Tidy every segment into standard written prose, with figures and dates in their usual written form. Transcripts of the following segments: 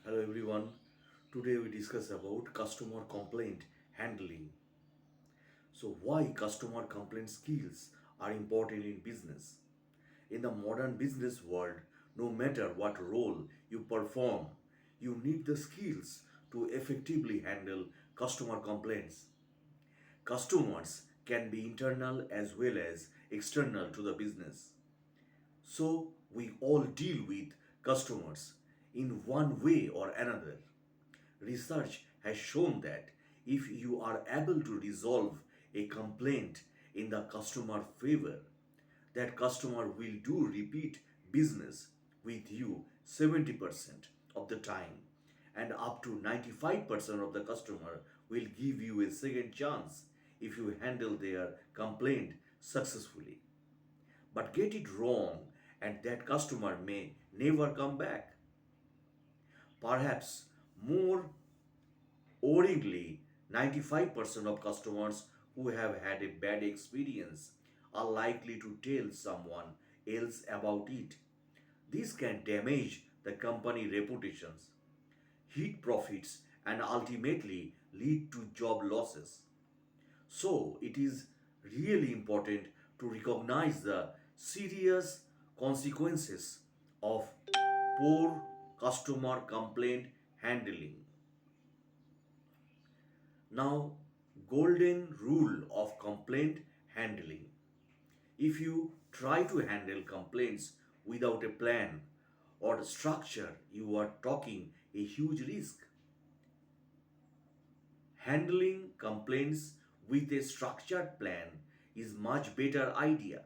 Hello everyone. Today we discuss about customer complaint handling. So why customer complaint skills are important in business? In the modern business world, no matter what role you perform, you need the skills to effectively handle customer complaints. Customers can be internal as well as external to the business. So we all deal with customers in one way or another. Research has shown that if you are able to resolve a complaint in the customer favor, that customer will do repeat business with you 70% of the time, and up to 95% of the customer will give you a second chance if you handle their complaint successfully. But get it wrong and that customer may never come back. Perhaps more worryingly, 95% of customers who have had a bad experience are likely to tell someone else about it. This can damage the company reputations, hit profits, and ultimately lead to job losses. So, it is really important to recognize the serious consequences of poor customer complaint handling. Now, golden rule of complaint handling. If you try to handle complaints without a plan or structure, you are taking a huge risk. Handling complaints with a structured plan is much better idea.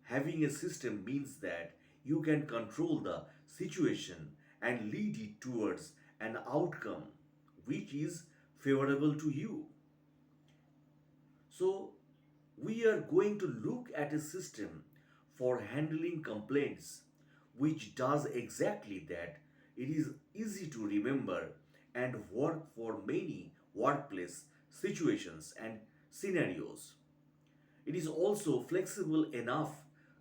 Having a system means that you can control the situation and lead it towards an outcome which is favorable to you. So, we are going to look at a system for handling complaints which does exactly that. It is easy to remember and work for many workplace situations and scenarios. It is also flexible enough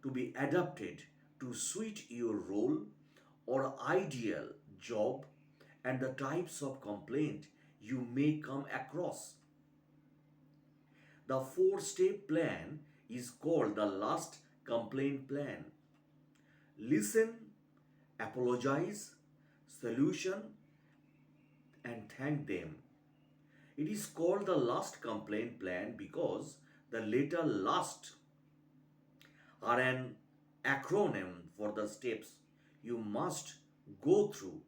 to be adapted to suit your role or ideal job and the types of complaint you may come across. The four-step plan is called the last complaint plan. Listen, apologize, solution, and thank them. It is called the last complaint plan because the letter last are an acronym for the steps you must go through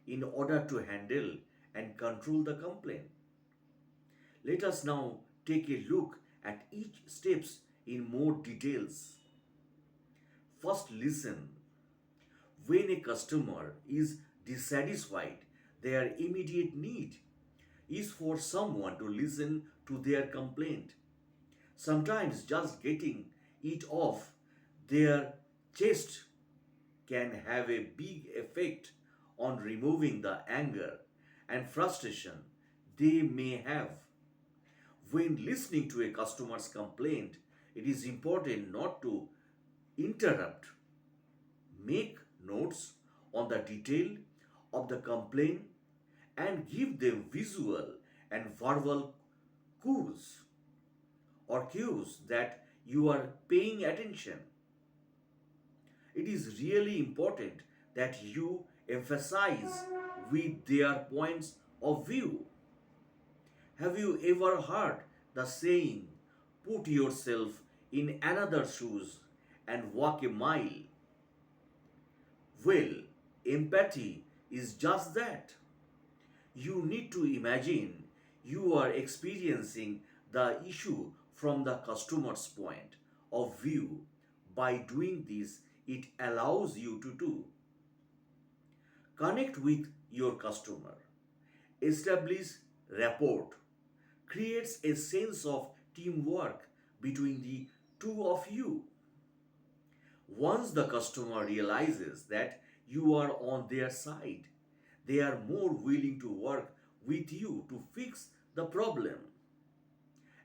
in order to handle and control the complaint. Let us now take a look at each steps in more details. First, listen. When a customer is dissatisfied, their immediate need is for someone to listen to their complaint. Sometimes just getting it off their chest can have a big effect on removing the anger and frustration they may have. When listening to a customer's complaint, it is important not to interrupt. Make notes on the detail of the complaint and give them visual and verbal cues cues that you are paying attention. It is really important that you emphasize with their points of view. Have you ever heard the saying, put yourself in another's shoes and walk a mile? Well, empathy is just that. You need to imagine you are experiencing the issue from the customer's point of view. By doing this, it allows you to do connect with your customer, establish rapport, creates a sense of teamwork between the two of you. Once the customer realizes that you are on their side, they are more willing to work with you to fix the problem.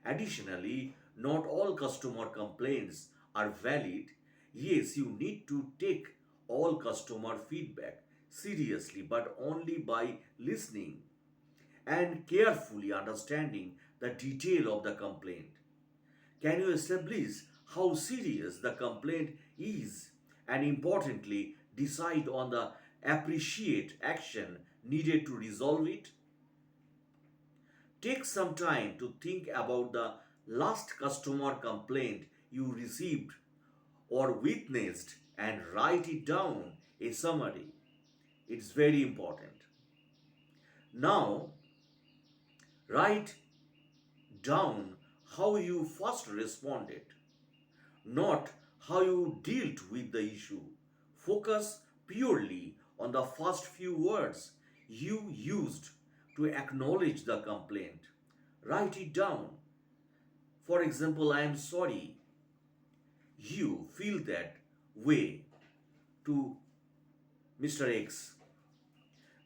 Additionally, not all customer complaints are valid. Yes, you need to take all customer feedback seriously but only by listening and carefully understanding the detail of the complaint. Can you establish how serious the complaint is and importantly decide on the appreciate action needed to resolve it? Take some time to think about the last customer complaint you received or witnessed and write it down a summary. It's very important. Now, write down how you first responded, not how you dealt with the issue. Focus purely on the first few words you used to acknowledge the complaint. Write it down. For example, I am sorry you feel that way to Mr. X.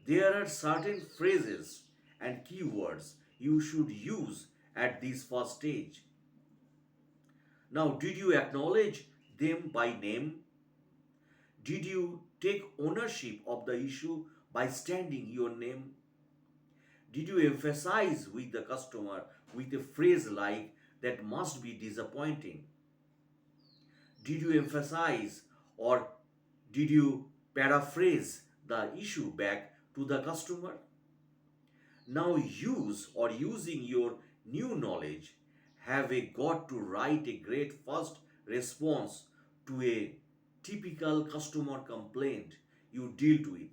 There are certain phrases and keywords you should use at this first stage. Now, did you acknowledge them by name? Did you take ownership of the issue by standing your name? Did you emphasize with the customer with a phrase like that must be disappointing? Did you emphasize or did you paraphrase the issue back to the customer? Now use or using your new knowledge have a got to write a great first response to a typical customer complaint you dealt with.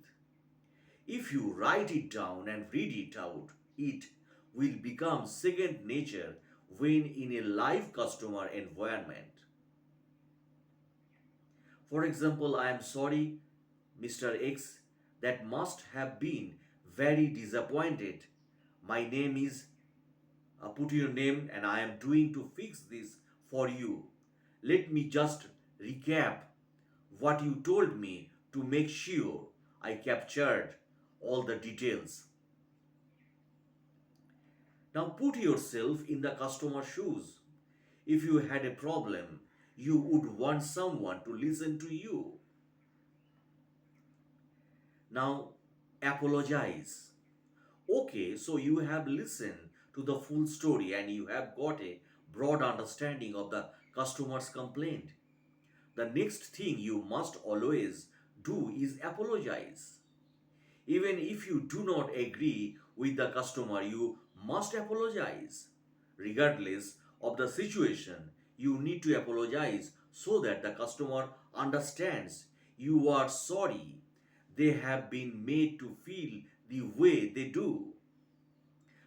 If you write it down and read it out, it will become second nature when in a live customer environment. For example, I am sorry, Mr. X, that must have been very disappointed. My name is, put your name, and I am doing to fix this for you. Let me just recap what you told me to make sure I captured all the details. Now put yourself in the customer's shoes. If you had a problem, you would want someone to listen to you. Now apologize. Okay, so you have listened to the full story and you have got a broad understanding of the customer's complaint. The next thing you must always do is apologize. Even if you do not agree with the customer, you must apologize. Regardless of the situation, you need to apologize so that the customer understands you are sorry they have been made to feel the way they do.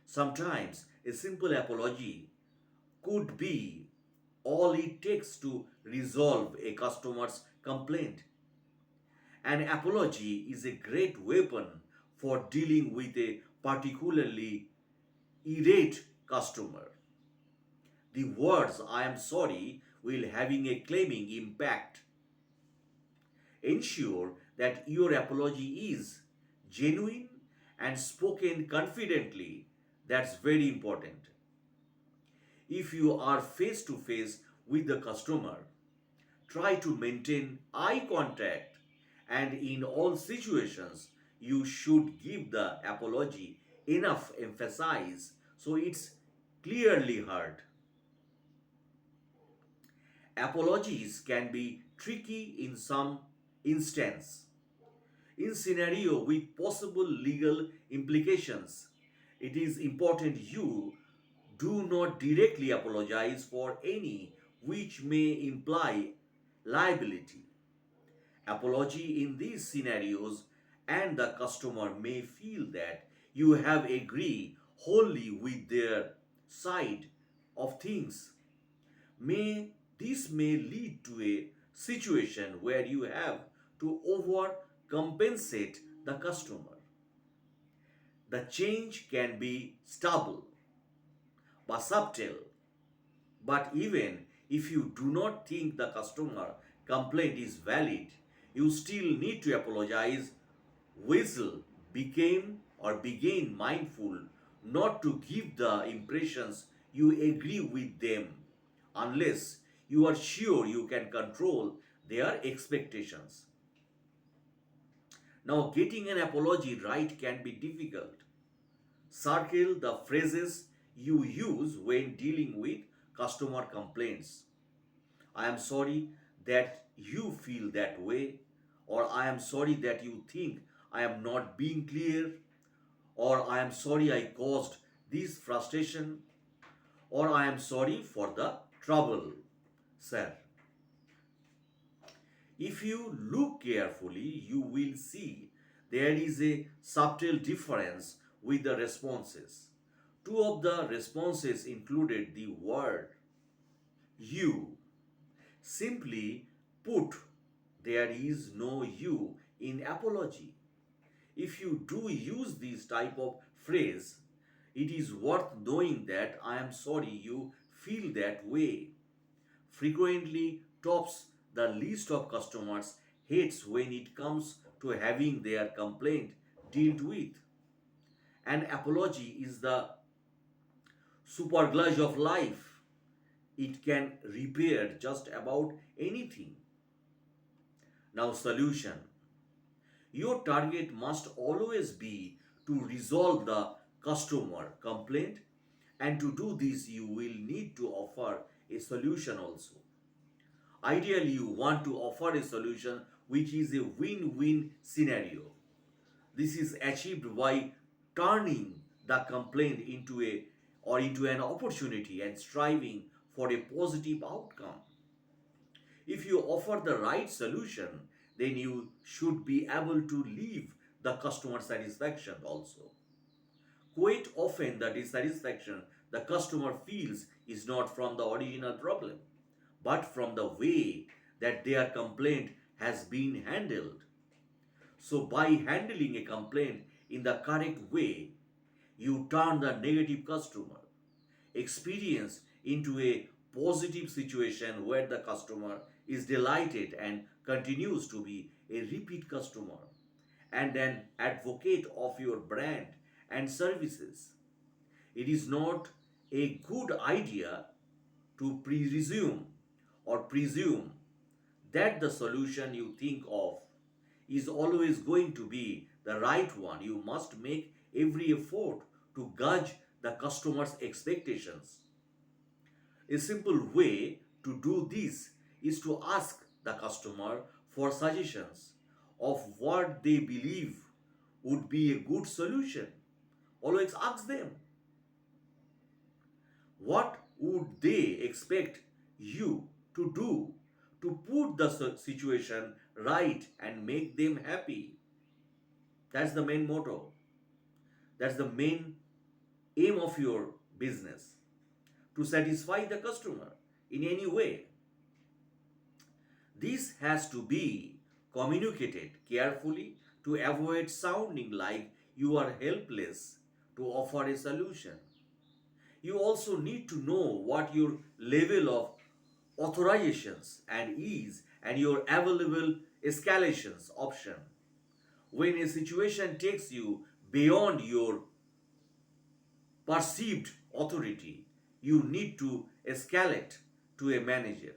Sometimes a simple apology could be all it takes to resolve a customer's complaint. An apology is a great weapon for dealing with a particularly irate customer. The words I am sorry will having a claiming impact. Ensure that your apology is genuine and spoken confidently. That's very important. If you are face to face with the customer, try to maintain eye contact, and in all situations, you should give the apology enough emphasis so it's clearly heard. Apologies can be tricky in some instance. In scenario with possible legal implications, it is important you do not directly apologize for any which may imply liability. Apology in these scenarios and the customer may feel that you have agreed wholly with their side of things. This may lead to a situation where you have to overcompensate the customer. The change can be stubble but subtle. But even if you do not think the customer complaint is valid, you still need to apologize. Whistle became or begin mindful not to give the impressions you agree with them unless you are sure you can control their expectations. Now, getting an apology right can be difficult. Circle the phrases you use when dealing with customer complaints. I am sorry that you feel that way, or I am sorry that you think I am not being clear, or I am sorry I caused this frustration, or I am sorry for the trouble, sir. If you look carefully, you will see there is a subtle difference with the responses. Two of the responses included the word you. Simply put, there is no you in apology. If you do use this type of phrase, it is worth knowing that I am sorry you feel that way. Frequently tops the list of customers hates when it comes to having their complaint dealt with. An apology is the superglue of life. It can repair just about anything. Now, solution. Your target must always be to resolve the customer complaint, and to do this, you will need to offer a solution also. Ideally, you want to offer a solution which is a win win scenario. This is achieved by turning the complaint into an opportunity and striving for a positive outcome. If you offer the right solution, then you should be able to leave the customer satisfaction also. Quite often, the dissatisfaction the customer feels is not from the original problem, but from the way that their complaint has been handled. So, by handling a complaint in the correct way, you turn the negative customer experience into a positive situation where the customer is delighted and continues to be a repeat customer and an advocate of your brand and services. It is not a good idea to presume that the solution you think of is always going to be the right one. You must make every effort to gauge the customer's expectations. A simple way to do this is to ask the customer for suggestions of what they believe would be a good solution. Always ask them, what would they expect you to do to put the situation right and make them happy? That's the main motto. That's the main aim of your business, to satisfy the customer in any way. This has to be communicated carefully to avoid sounding like you are helpless to offer a solution. You also need to know what your level of authorizations and is and your available escalations option. When a situation takes you beyond your perceived authority, you need to escalate to a manager.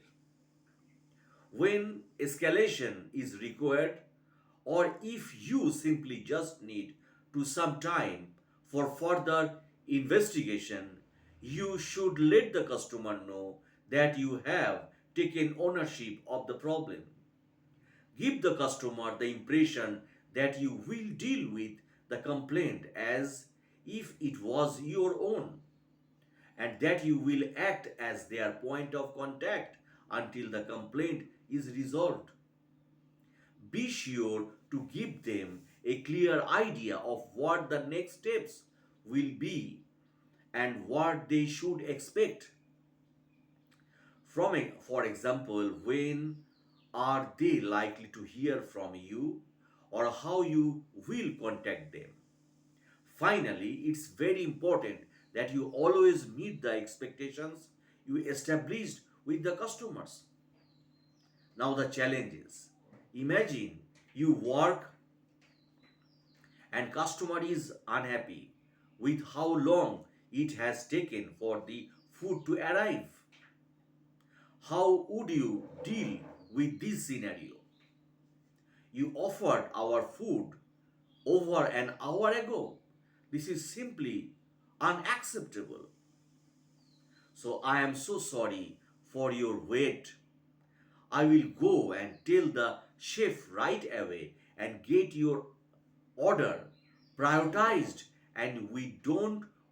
When escalation is required, or if you simply just need to some time for further investigation, you should let the customer know that you have taken ownership of the problem. Give the customer the impression that you will deal with the complaint as if it was your own, and that you will act as their point of contact until the complaint is resolved. Be sure to give them a clear idea of what the next steps will be and what they should expect from it. For example, when are they likely to hear from you, or how you will contact them. Finally, it's very important that you always meet the expectations you established with the customers. Now, the challenges. Imagine you work and customer is unhappy with how long it has taken for the food to arrive. How would you deal with this scenario? You offered our food over an hour ago. This is simply unacceptable. So I am so sorry for your wait. I will go and tell the chef right away and get your order prioritized, and we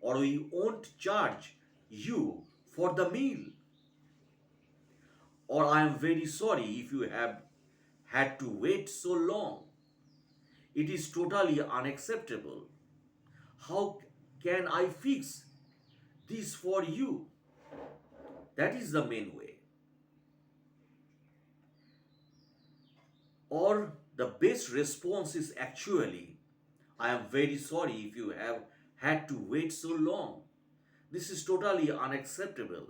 won't charge you for the meal. Or I am very sorry if you have had to wait so long. It is totally unacceptable. How can I fix this for you? That is the main way. Or the best response is actually, I am very sorry if you have had to wait so long. This is totally unacceptable.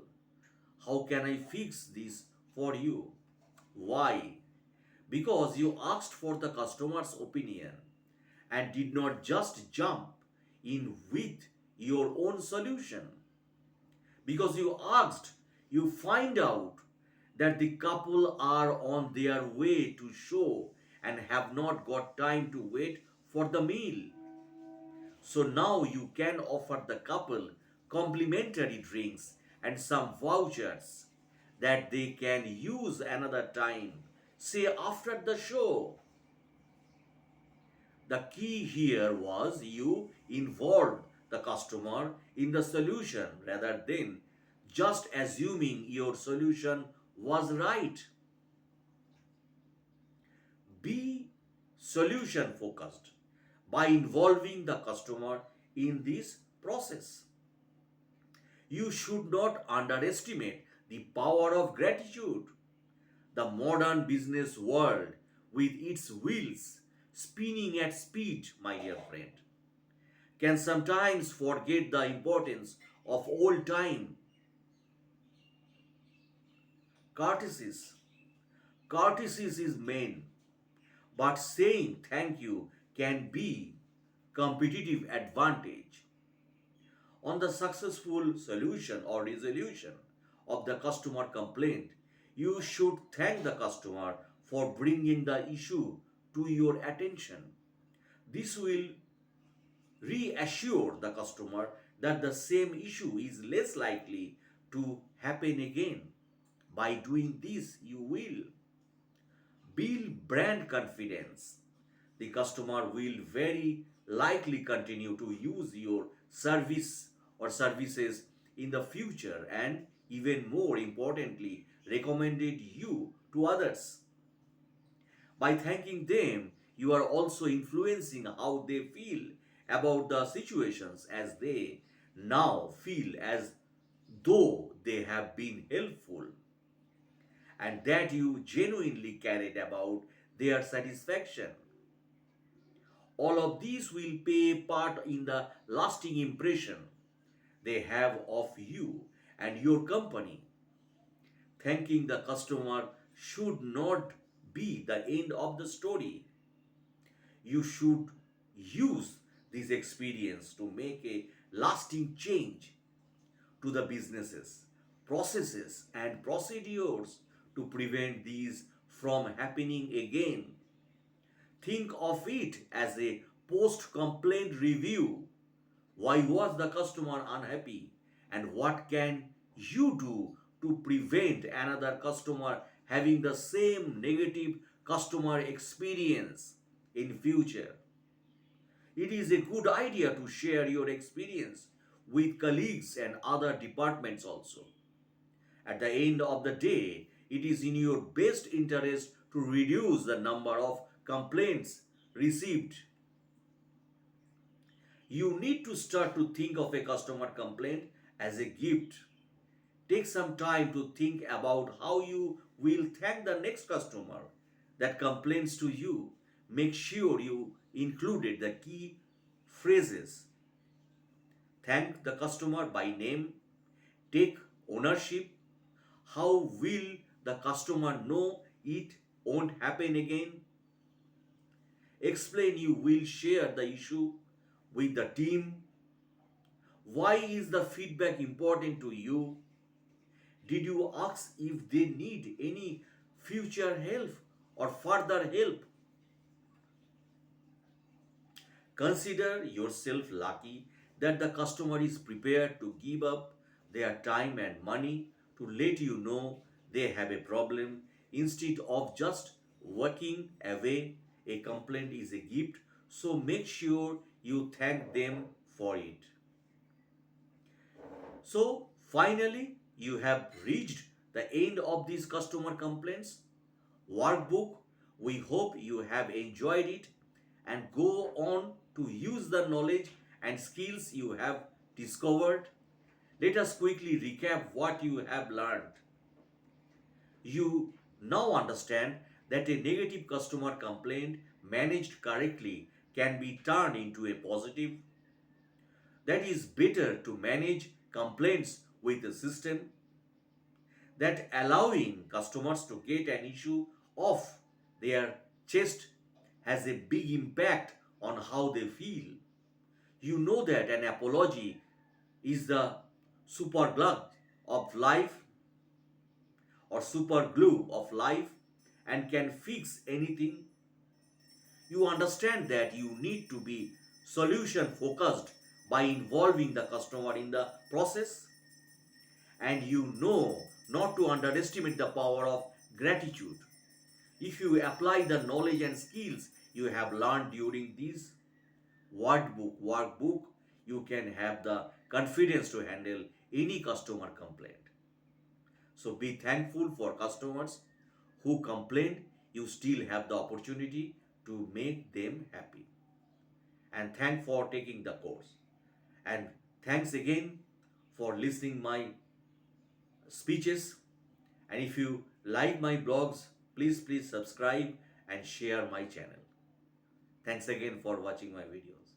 How can I fix this for you? Why? Because you asked for the customer's opinion and did not just jump in with your own solution. Because you asked, you find out that the couple are on their way to show and have not got time to wait for the meal. So now you can offer the couple complimentary drinks and some vouchers that they can use another time, say after the show. The key here was you involved the customer in the solution rather than just assuming your solution was right. Be solution focused by involving the customer in this process. You should not underestimate the power of gratitude. The modern business world, with its wheels spinning at speed, my dear friend, can sometimes forget the importance of old time courtesies. Courtesies is main, but saying thank you can be competitive advantage. On the successful solution or resolution of the customer complaint, you should thank the customer for bringing the issue to your attention. This will reassure the customer that the same issue is less likely to happen again. By doing this, you will build brand confidence. The customer will very likely continue to use your service or services in the future, and even more importantly, recommended you to others. By thanking them, you are also influencing how they feel about the situations, as they now feel as though they have been helpful and that you genuinely cared about their satisfaction. All of these will play part in the lasting impression they have of you and your company. Thanking the customer should not be the end of the story. You should use this experience to make a lasting change to the businesses, processes, and procedures to prevent these from happening again. Think of it as a post complaint review. Why was the customer unhappy? And what can you do to prevent another customer having the same negative customer experience in future? It is a good idea to share your experience with colleagues and other departments also. At the end of the day, it is in your best interest to reduce the number of complaints received. You need to start to think of a customer complaint as a gift. Take some time to think about how you will thank the next customer that complains to you. Make sure you included the key phrases. Thank the customer by name. Take ownership. How will the customer know it won't happen again? Explain you will share the issue with the team. Why is the feedback important to you? Did you ask if they need any future help or further help? Consider yourself lucky that the customer is prepared to give up their time and money to let you know they have a problem instead of just walking away. A complaint is a gift, so make sure you thank them for it. So, finally, you have reached the end of these customer complaints workbook. We hope you have enjoyed it and go on to use the knowledge and skills you have discovered. Let us quickly recap what you have learned. You now understand that a negative customer complaint managed correctly can be turned into a positive. That is better to manage complaints with a system that allowing customers to get an issue off their chest has a big impact on how they feel. You know that an apology is the super glue of life or super glue of life and can fix anything. You understand that you need to be solution focused by involving the customer in the process, and you know not to underestimate the power of gratitude. If you apply the knowledge and skills you have learned during this workbook, you can have the confidence to handle any customer complaint. So be thankful for customers who complain. You still have the opportunity to make them happy. And thank for taking the course. And thanks again for listening my speeches. And if you like my blogs, please subscribe and share my channel. Thanks again for watching my videos.